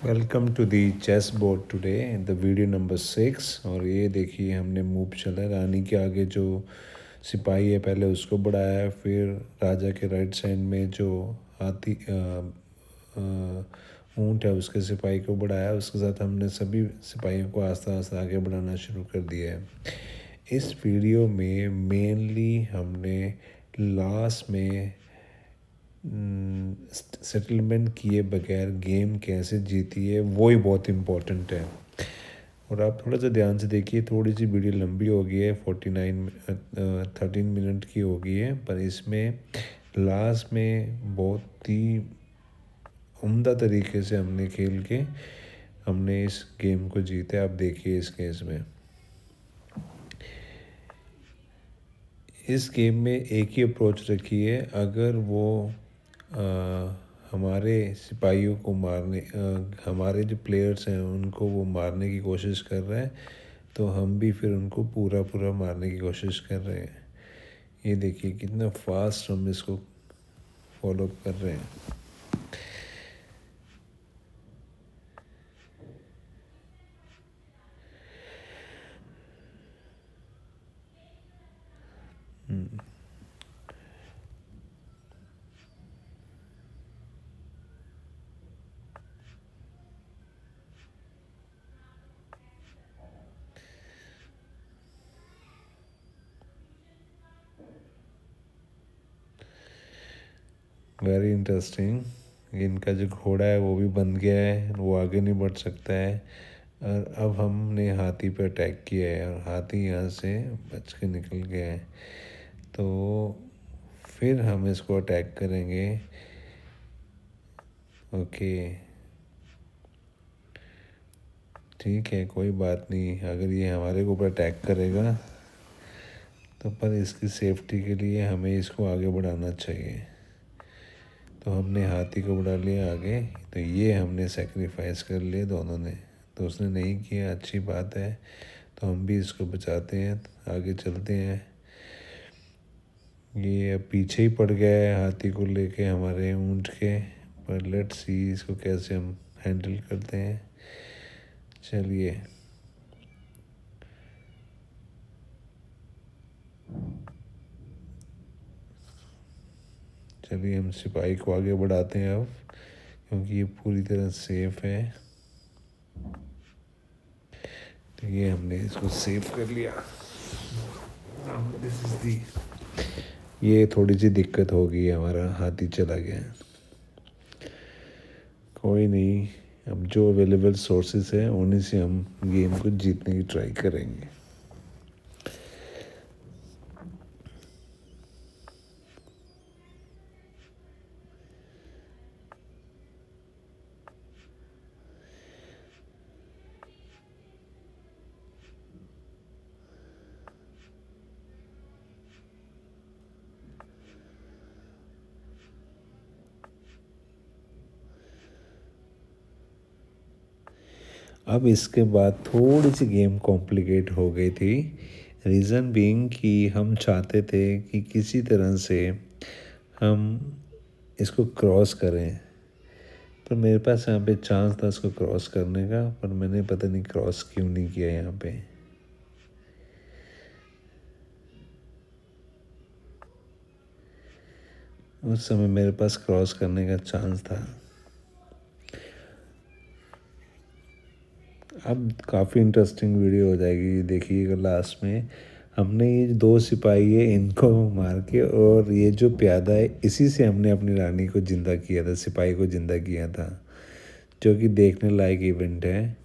Welcome to the chess board today the video number 6। और ये देखिए हमने मूव चला है। रानी के आगे जो सिपाही है पहले उसको बढ़ाया, फिर राजा के राइट साइड में जो हाथी ऊँट है उसके सिपाही को बढ़ाया। उसके साथ हमने सभी सिपाहियों को आस्ता आस्ता आगे बढ़ाना शुरू कर दिया है। इस वीडियो में मेनली हमने लास्ट में सेटलमेंट किए बगैर गेम कैसे जीती है वो ही बहुत इम्पोर्टेंट है। और आप थोड़ा सा ध्यान से देखिए, थोड़ी सी वीडियो लंबी हो गई है, 13 मिनट की हो गई है, पर इसमें लास्ट में बहुत ही उम्दा तरीके से हमने खेल के हमने इस गेम को जीता। आप देखिए इस केस में, इस गेम में एक ही अप्रोच रखी है। अगर वो हमारे सिपाहियों को मारने हमारे जो प्लेयर्स हैं उनको वो मारने की कोशिश कर रहे हैं, तो हम भी फिर उनको पूरा पूरा मारने की कोशिश कर रहे हैं। ये देखिए कितना फास्ट हम इसको फॉलो कर रहे हैं। Very interesting. इनका जो घोड़ा है वो भी बंद गया है, वो आगे नहीं बढ़ सकता है। और अब हमने हाथी पे अटैक किया है और हाथी यहाँ से बच के निकल गया है, तो फिर हम इसको अटैक करेंगे। ओके, ठीक है, कोई बात नहीं। अगर ये हमारे ऊपर अटैक करेगा तो पर इसकी सेफ्टी के लिए हमें इसको आगे बढ़ाना चाहिए। तो हमने हाथी को बढ़ा लिया आगे, तो ये हमने सेक्रीफाइस कर लिए दोनों ने। तो उसने नहीं किया, अच्छी बात है, तो हम भी इसको बचाते हैं, आगे चलते हैं। ये अब पीछे ही पड़ गया है हाथी को लेके हमारे ऊँट के, पर लेट्स सी इसको कैसे हम हैंडल करते हैं। चलिए, हम सिपाही को आगे बढ़ाते हैं अब, क्योंकि ये पूरी तरह सेफ है। तो ये हमने इसको सेव कर लिया। दिस इज दी, ये थोड़ी सी दिक्कत हो गई, हमारा हाथी चला गया। कोई नहीं, अब जो अवेलेबल सोर्सेस हैं उन्हीं से हम गेम को जीतने की ट्राई करेंगे। अब इसके बाद थोड़ी सी गेम कॉम्प्लिकेट हो गई थी। रीज़न बीइंग कि हम चाहते थे कि किसी तरह से हम इसको क्रॉस करें, पर मेरे पास यहाँ पे चांस था इसको क्रॉस करने का, पर मैंने पता नहीं क्रॉस क्यों नहीं किया यहाँ पे। उस समय मेरे पास क्रॉस करने का चांस था। अब काफ़ी इंटरेस्टिंग वीडियो हो जाएगी, देखिएगा। लास्ट में हमने ये दो सिपाही है इनको मार के, और ये जो प्यादा है इसी से हमने अपनी रानी को ज़िंदा किया था, सिपाही को ज़िंदा किया था, जो कि देखने लायक इवेंट है।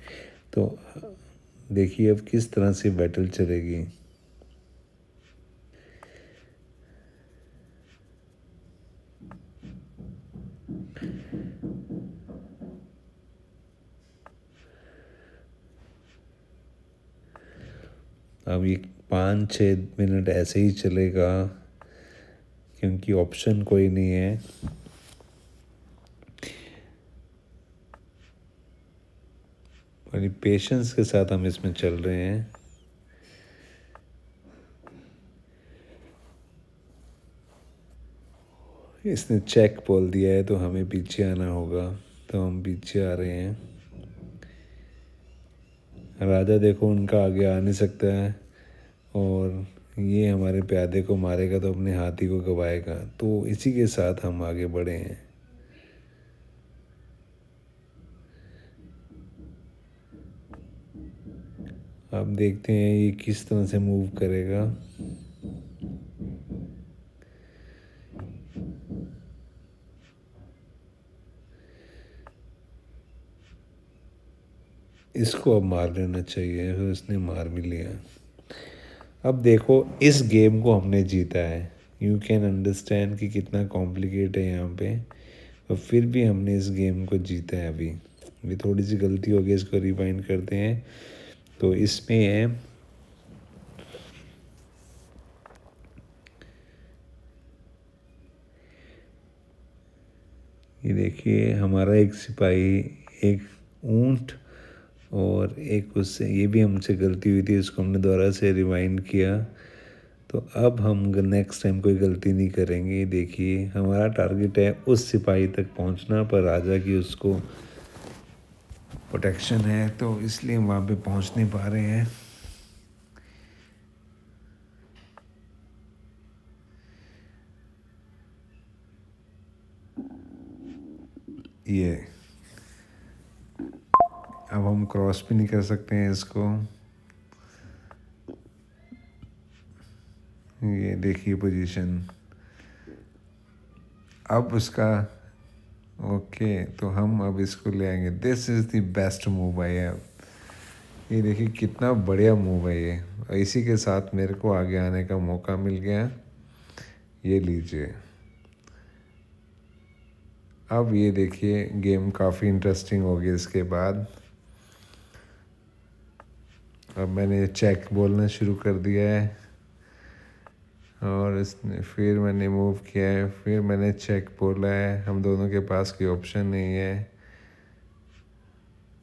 तो देखिए अब किस तरह से बैटल चलेगी। अब ये 5-6 मिनट ऐसे ही चलेगा, क्योंकि ऑप्शन कोई नहीं है। बड़ी पेशेंस के साथ हम इसमें चल रहे हैं। इसने चेक बोल दिया है तो हमें पीछे आना होगा, तो हम पीछे आ रहे हैं। राजा देखो उनका आगे आ नहीं सकता है, और ये हमारे प्यादे को मारेगा तो अपने हाथी को गवाएगा। तो इसी के साथ हम आगे बढ़े हैं। अब देखते हैं ये किस तरह से मूव करेगा। इसको अब मार लेना चाहिए, फिर उसने मार भी लिया। अब देखो इस गेम को हमने जीता है। यू कैन अंडरस्टैंड कि कितना कॉम्प्लिकेट है यहाँ पे, और फिर भी हमने इस गेम को जीता है। अभी थोड़ी सी गलती हो गई, इसको रिवाइंड करते हैं। तो इसमें है, ये देखिए हमारा एक सिपाही, एक ऊंट, और एक उससे, ये भी हमसे गलती हुई थी, इसको हमने दोबारा से रिवाइंड किया। तो अब हम नेक्स्ट टाइम कोई गलती नहीं करेंगे। देखिए हमारा टारगेट है उस सिपाही तक पहुंचना, पर राजा की उसको प्रोटेक्शन है, तो इसलिए हम वहाँ पे पहुंच नहीं पा रहे हैं। ये अब हम क्रॉस भी नहीं कर सकते हैं इसको। ये देखिए पोजीशन। अब उसका, ओके, तो हम अब इसको ले आएंगे। This is the best move I have. ये देखिए कितना बढ़िया मूव है ये, और इसी के साथ मेरे को आगे आने का मौका मिल गया। ये लीजिए। अब ये देखिए गेम काफ़ी इंटरेस्टिंग हो गई इसके बाद। अब मैंने चेक बोलना शुरू कर दिया है, और इसने फिर मैंने मूव किया है, फिर मैंने चेक बोला है। हम दोनों के पास कोई ऑप्शन नहीं है।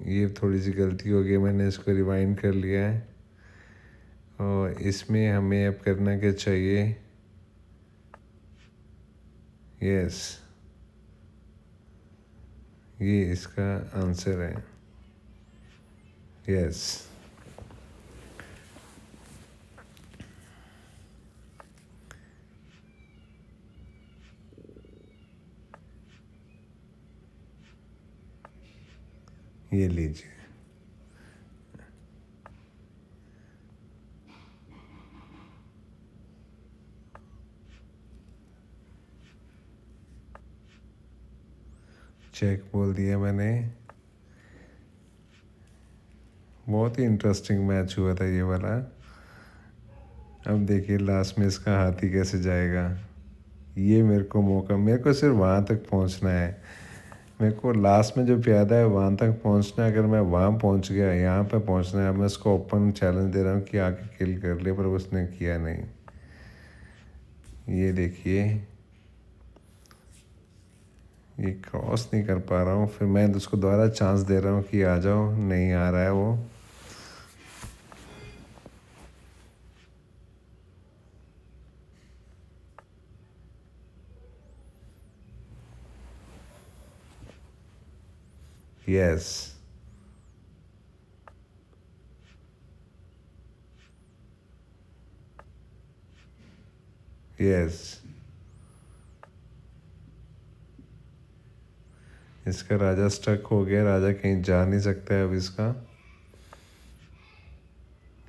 ये थोड़ी सी गलती हो गई, मैंने इसको रिवाइंड कर लिया है। और इसमें हमें अब करना क्या चाहिए? यस, ये इसका आंसर है। यस, ये लीजिए। चेक बोल दिया मैंने। बहुत ही इंटरेस्टिंग मैच हुआ था ये वाला। अब देखिए लास्ट में इसका हाथी कैसे जाएगा। ये मेरे को मौका, मेरे को सिर्फ वहाँ तक पहुँचना है। मेरे को लास्ट में जो प्यादा है वहाँ तक पहुँचना है। अगर मैं वहाँ पहुँच गया, यहाँ पे पहुँचना है। मैं उसको ओपन चैलेंज दे रहा हूँ कि आके किल कर ले, पर उसने किया नहीं। ये देखिए, ये क्रॉस नहीं कर पा रहा हूँ। फिर मैं उसको दोबारा चांस दे रहा हूँ कि आ जाओ, नहीं आ रहा है वो। यस, यस, इसका राजा स्टक हो गया। राजा कहीं जा नहीं सकता है अब इसका।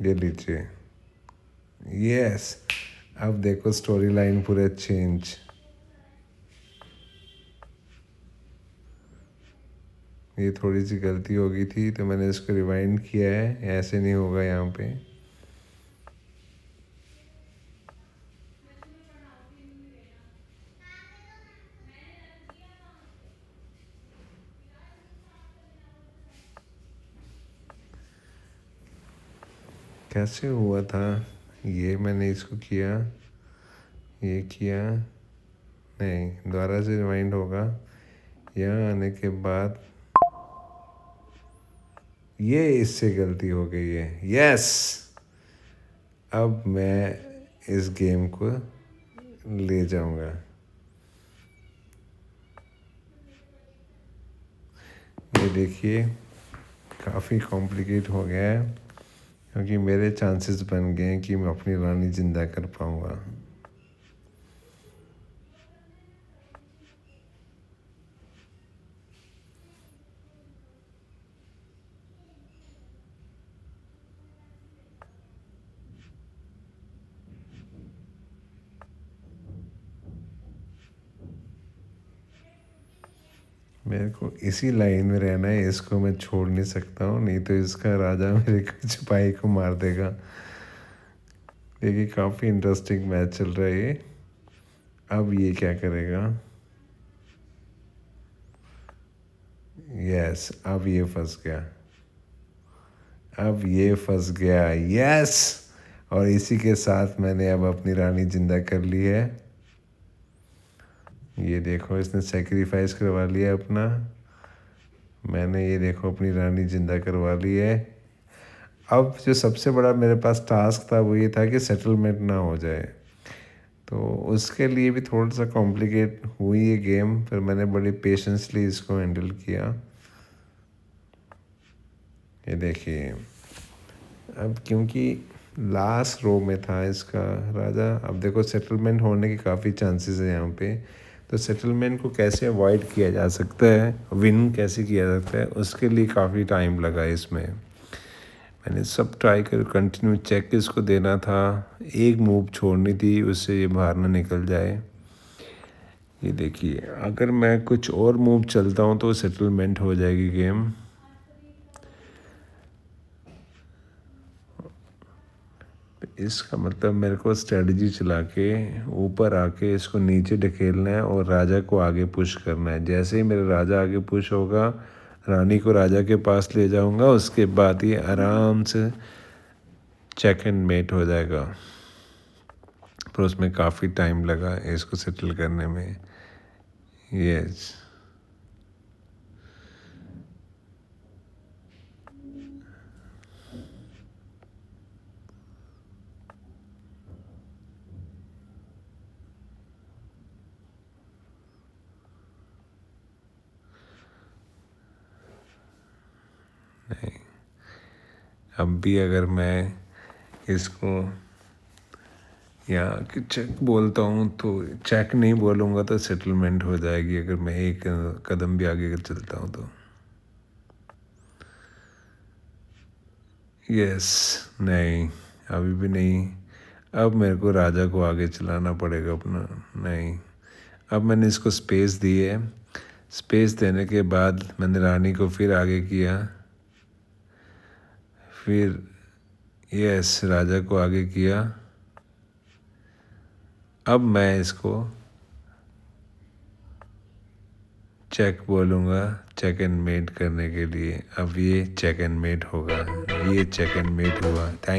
ये लीजिए। यस, अब देखो स्टोरी लाइन पूरे चेंज। ये थोड़ी सी गलती हो गई थी, तो मैंने इसको रिवाइंड किया है। ऐसे नहीं होगा यहाँ पे। कैसे हुआ था ये? मैंने इसको किया, ये किया, नहीं, दोबारा से रिवाइंड होगा। यहाँ आने के बाद ये इससे गलती हो गई है। यस, अब मैं इस गेम को ले जाऊंगा। ये देखिए काफ़ी कॉम्प्लिकेट हो गया है, क्योंकि मेरे चांसेस बन गए हैं कि मैं अपनी रानी ज़िंदा कर पाऊँगा। मेरे को इसी लाइन में रहना है, इसको मैं छोड़ नहीं सकता हूँ, नहीं तो इसका राजा मेरे को सिपाही को मार देगा। देखिए काफ़ी इंटरेस्टिंग मैच चल रहा है ये। अब ये क्या करेगा? यस, अब ये फंस गया, अब ये फंस गया। यस, और इसी के साथ मैंने अब अपनी रानी जिंदा कर ली है। ये देखो इसने सेक्रीफाइस करवा लिया अपना। मैंने ये देखो अपनी रानी जिंदा करवा ली है। अब जो सबसे बड़ा मेरे पास टास्क था वो ये था कि सेटलमेंट ना हो जाए, तो उसके लिए भी थोड़ा सा कॉम्प्लिकेट हुई ये गेम, फिर मैंने बड़ी पेशेंसली इसको हैंडल किया। ये देखिए, अब क्योंकि लास्ट रो में था इसका राजा, अब देखो सेटलमेंट होने के काफ़ी चांसेस है यहाँ पे, तो सेटलमेंट को कैसे अवॉइड किया जा सकता है, विन कैसे किया जाता है, उसके लिए काफ़ी टाइम लगा इसमें। मैंने सब ट्राई कर कंटिन्यू चेक इसको देना था, एक मूव छोड़नी थी उससे ये बाहर ना निकल जाए। ये देखिए अगर मैं कुछ और मूव चलता हूँ तो सेटलमेंट हो जाएगी गेम। इसका मतलब मेरे को स्ट्रेटजी चला के ऊपर आके इसको नीचे ढकेलना है और राजा को आगे पुश करना है। जैसे ही मेरा राजा आगे पुश होगा, रानी को राजा के पास ले जाऊंगा, उसके बाद ये आराम से चेक एंड मेट हो जाएगा। पर उसमें काफ़ी टाइम लगा इसको सेटल करने में। यस, नहीं, अब भी अगर मैं इसको यहाँ कि चेक बोलता हूँ तो चेक नहीं बोलूँगा तो सेटलमेंट हो जाएगी, अगर मैं एक कदम भी आगे चलता हूँ तो। यस, नहीं, अभी भी नहीं। अब मेरे को राजा को आगे चलाना पड़ेगा अपना। नहीं, अब मैंने इसको स्पेस दी है, स्पेस देने के बाद मैंने रानी को फिर आगे किया, फिर यस राजा को आगे किया। अब मैं इसको चेक बोलूँगा चेक एंड मेट करने के लिए। अब ये चेक एंड मेट होगा, ये चेक एंड मेट हुआ। थैंक